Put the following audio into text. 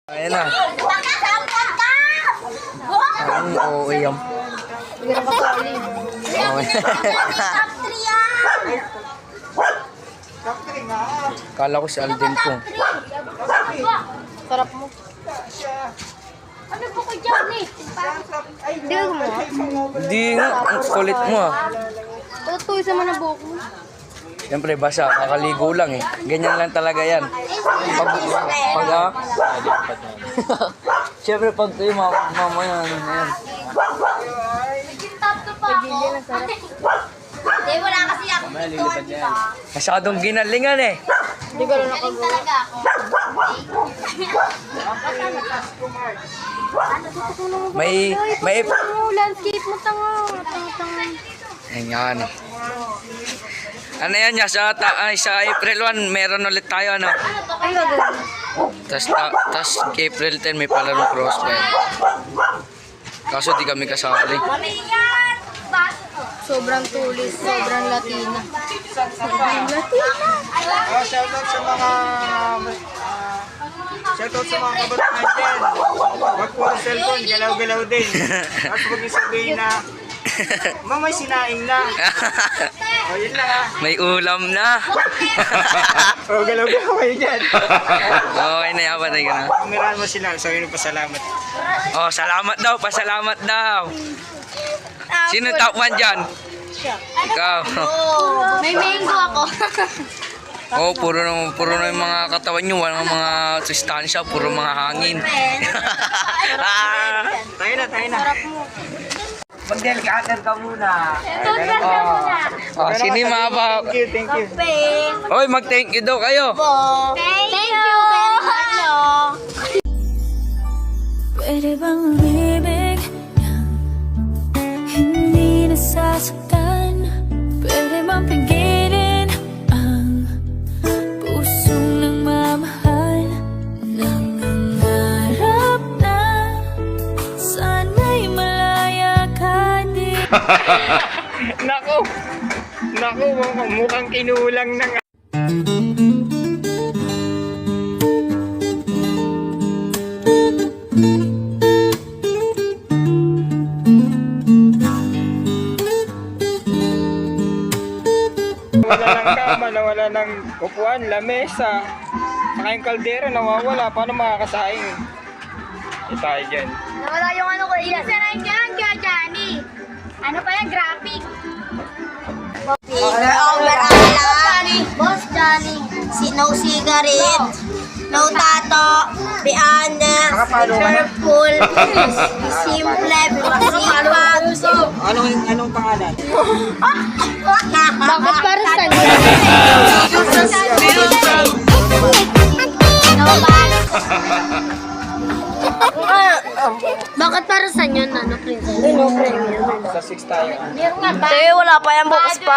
Ayan na. Ang oo yan. Kala ko si Alden po. Sarap mo. Ano po ko dyan eh? Hindi ka gumawa. Hindi nga, ang kulit mo ah. Totoo isa man na buhok mo. Siyempre basa, kakaligo lang eh. Ganyan lang talaga yan. Pag siyempre pag tayo mamaya ano na yan. Nagkintap to pa ako. Hindi, wala kasi ako dito. Masyadong ginalingan eh. Hindi ka rin Galing nakagawa. talaga ako. May Landscape mo tanga. Tanga. Ayan. Ano yan niya, sa April 1, meron ulit tayo ano. Ay, gagawin. Tas April 10 may palaro crossfire. Kaso di kami kasali. Pamilyan! Baso ko. Sobrang tulis, sobrang Latina. Shoutout sa mga kabataan dyan. Huwag puro cellphone, galaw-galaw din. Tapos huwag niyo sabihin na, mamay sinaing na. O yun lang ha. May ulam na. O galaw-galaw kayo dyan. Okay na yan, patay ka na. Kamerahan mo sila, so yun pa salamat. Oh, salamat daw, pasalamat daw. Sino top 1 dyan? Ikaw. May mango ako. Oh, puro na yung mga katawan nyo, walang mga sustansya, puro mga hangin. Tayo na. Mag-delikater ka muna. Oh, sino yung mga ba? Thank you. Hoy, mag-thank you daw kayo. Thank you very much. Pwede bang umibig nang hindi nasasaktan? Pwede bang pigilin ang pusong nagmamahal? Nangangarap na sana'y malaya ka din. Nako, mukhang kinulang na nga. Wala ng kama, nawala ng upuan, lamesa. Saka yung kaldero nawawala. Paano makakasaing? Ito tayo dyan. Nawala yung ano ko. Isa na yan, kaya Johnny. Ano pa yan, graphic? Boss Johnny, no cigarette, no tato, beyond pool, simple, masipag. Anong pangalan? Bakit para sa Bakit para sa inyo, Nano Princess? Sa 6 tayo. Wala pa yan, bukas pa.